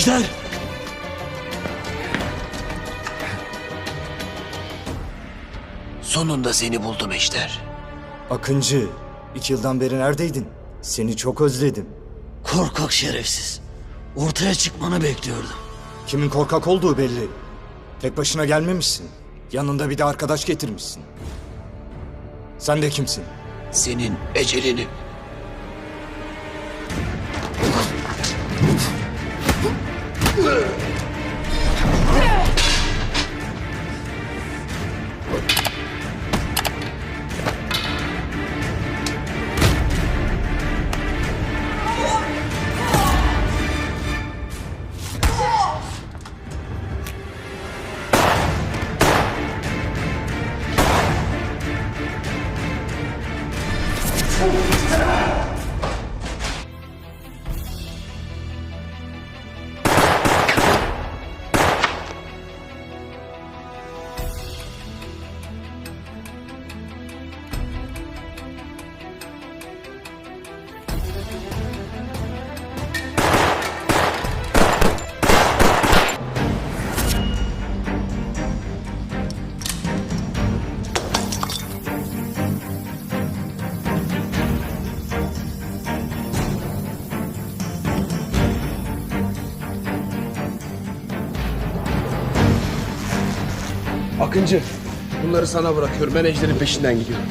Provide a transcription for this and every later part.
Ejder! Sonunda seni buldum Ejder. Akıncı, 2 yıldan beri neredeydin? Seni çok özledim. Korkak şerefsiz. Ortaya çıkmanı bekliyordum. Kimin korkak olduğu belli. Tek başına gelmemişsin. Yanında bir de arkadaş getirmişsin. Sen de kimsin? Senin ecelini. Akıncı, bunları sana bırakıyorum. Ben Ejder'in peşinden gidiyorum.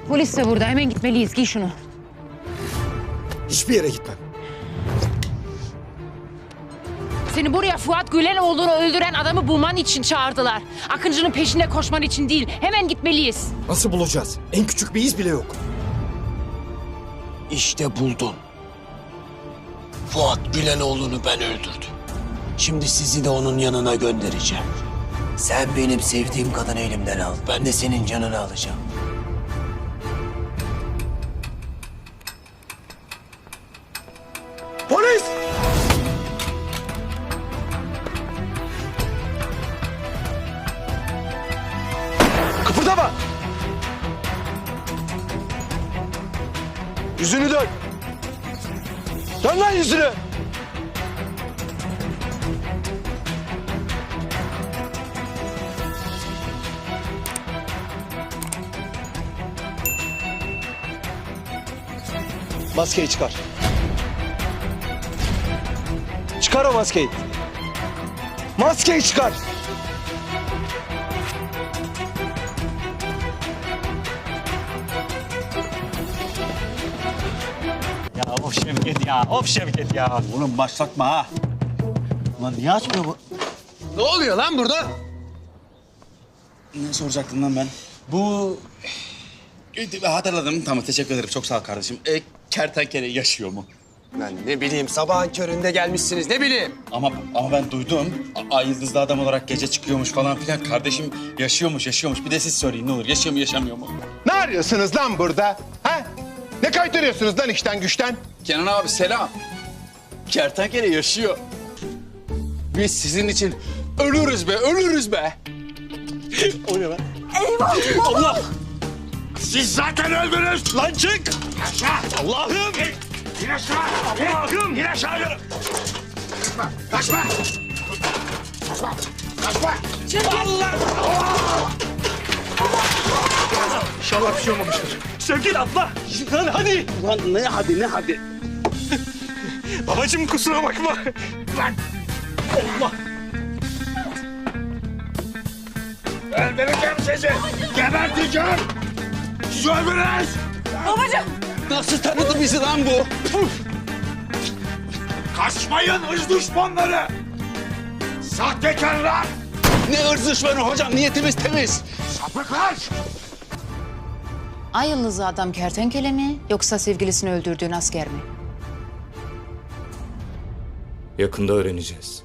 Polis de burada. Hemen gitmeliyiz. Giy şunu. Hiçbir yere gitmem. Seni buraya Fuat Gülenoğlu'nu öldüren adamı bulman için çağırdılar. Akıncı'nın peşinde koşman için değil. Hemen gitmeliyiz. Nasıl bulacağız? En küçük bir iz bile yok. İşte buldum. Fuat Gülenoğlu'nu ben öldürdüm. Şimdi sizi de onun yanına göndereceğim. Sen benim sevdiğim kadını elimden al. Ben de senin canını alacağım. Polis! Kıpırdama! Yüzünü dön! Dön lan yüzünü! Maskeyi çıkar. Çıkar o maskeyi. Maskeyi çıkar. Ya of Şevket ya, of Şevket ya. Oğlum başlatma ha. Ulan niye açmıyor bu? Ne oluyor lan burada? Ne soracaktım lan ben? Bu... Hatırladım, tamam teşekkür ederim. Çok sağ ol kardeşim. Kertenkele yaşıyor mu? Ben ne bileyim, sabahın köründe gelmişsiniz, ne bileyim. Ama ben duydum. Ay yıldızlı adam olarak gece çıkıyormuş falan filan. Kardeşim yaşıyormuş. Bir de siz söyleyin ne olur. Yaşıyor mu, yaşamıyor mu? Ne arıyorsunuz lan burada? Ha? Ne kaytarıyorsunuz lan işten güçten? Kenan abi selam. Kertenkele yaşıyor. Biz sizin için ölürüz be. O ne lan? Eyvah! Allah! Siz zaten öldünüz. Lan çık! Aşağı. Allah'ım! İn aşağı. Allah'ım! İn aşağı. Kaçma. Kaçma. Allah! İnşallah bir şey olmamıştır. Sevgili abla! Lan hadi! Lan ne hadi? Babacığım kusura bakma. Lan. Allah! Öldüreceğim sizi. Geberteceğim. Siz öldürürüz. Nasıl tanıdı bizi lan bu? Kaçmayın hırs düşmanları. Sahtekarlar. Ne ırz düşmanı hocam, niyetimiz temiz. Sapıklar. Ay yıldızlı adam kertenkele mi yoksa sevgilisini öldürdüğün asker mi? Yakında öğreneceğiz.